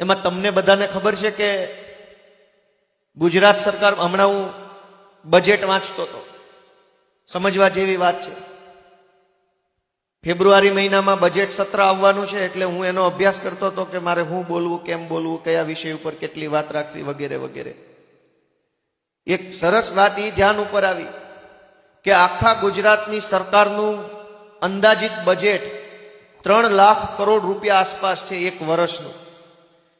એમાં તમને બધાને ખબર છે કે ગુજરાત સરકાર, હમણાં હું બજેટ વાંચતો હતો, સમજવા જેવી વાત છે. ફેબ્રુઆરી મહિનામાં બજેટ સત્ર આવવાનું છે, એટલે હું એનો અભ્યાસ કરતો હતો કે મારે શું બોલવું, કેમ બોલવું, કયા વિષય ઉપર કેટલી વાત રાખવી, વગેરે વગેરે. એક સરસ વાત એ ધ્યાન ઉપર આવી કે આખા ગુજરાતની સરકારનું અંદાજિત બજેટ 3 લાખ કરોડ રૂપિયા આસપાસ છે એક વર્ષનું.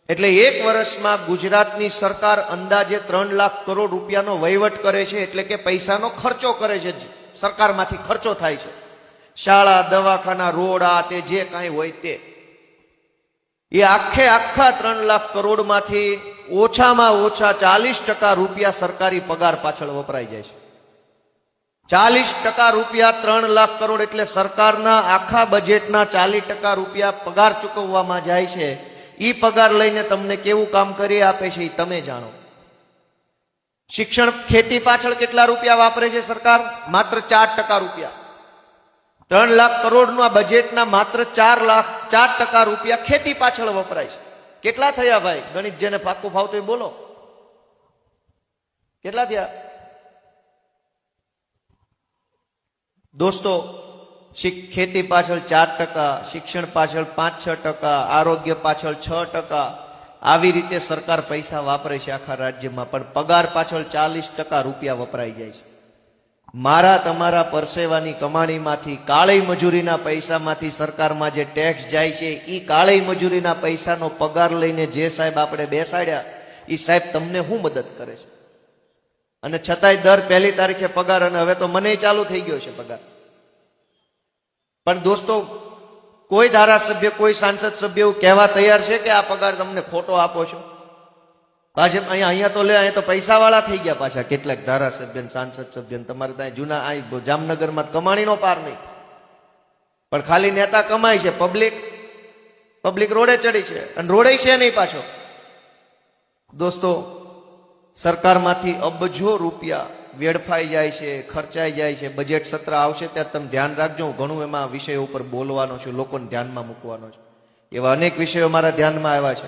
એટલે એક વર્ષમાં ગુજરાતની સરકાર અંદાજે 3 લાખ કરોડ રૂપિયાનો વહીવટ કરે છે, એટલે કે પૈસાનો ખર્ચો કરે છે, સરકારમાંથી ખર્ચો થાય છે. શાળા, દવાખાના, રોડ, આ તે જે કાંઈ હોય તે, એ આખા 3 લાખ કરોડમાંથી ઓછામાં ઓછા 40% રૂપિયા સરકારી પગાર પાછળ વપરાઈ જાય છે. 40% રૂપિયા 3 લાખ કરોડ એટલે સરકારના આખા બજેટના 40% રૂપિયા પગાર ચૂકવવામાં જાય છે. ઈ પગાર લઈને તમને કેવું કામ કરી આપે છે એ તમે જાણો. શિક્ષણ, ખેતી પાછળ કેટલા રૂપિયા વાપરે છે સરકાર? માત્ર 4% રૂપિયા. 3 લાખ કરોડનું આ બજેટના માત્ર 4% રૂપિયા ખેતી પાછળ વપરાય છે. કેટલા થયા ભાઈ? ગણિત જેને પાક્કું ફાવતું એ બોલો, કેટલા થયા દોસ્તો? ખેતી પાછળ 4%, શિક્ષણ પાછળ 5-6%, આરોગ્ય પાછળ 6%, આવી રીતે સરકાર પૈસા વાપરે છે આખા રાજ્યમાં. પણ પગાર પાછળ 40% રૂપિયા વપરાઈ જાય છે. મારા તમારા પરસેવાની કમાણીમાંથી, કાળી મજૂરીના પૈસામાંથી સરકારમાં જે ટેક્સ જાય છે, એ કાળી મજૂરીના પૈસાનો પગાર લઈને જે સાહેબ આપણે બેસાડ્યા, એ સાહેબ તમને શું મદદ કરે છે? અને છતાંય દર 1 તારીખે પગાર, અને હવે તો મને ચાલુ થઈ ગયો છે પગાર. પણ દોસ્તો, કોઈ ધારાસભ્ય, કોઈ સાંસદ સભ્ય એવું કહેવા તૈયાર છે કે આ પગાર તમને ખોટો આપો છો? પાછળ અહીંયા તો લે, અહીંયા તો પૈસા વાળા થઈ ગયા પાછા કેટલાક ધારાસભ્ય, સાંસદ સભ્ય. તમારે ત્યાં જૂના જામનગરમાં કમાણીનો પાર નહીં, પણ ખાલી નેતા કમાય છે, પબ્લિક રોડે ચડી છે, અને રોડે છે નહીં પાછો. દોસ્તો, સરકારમાંથી અબજો રૂપિયા વેડફાઈ જાય છે, ખર્ચાઈ જાય છે. બજેટ સત્ર આવશે ત્યારે તમે ધ્યાન રાખજો, હું ઘણું એમાં વિષયો ઉપર બોલવાનો છું, લોકોને ધ્યાનમાં મૂકવાનો છું. એવા અનેક વિષયો મારા ધ્યાનમાં આવ્યા છે.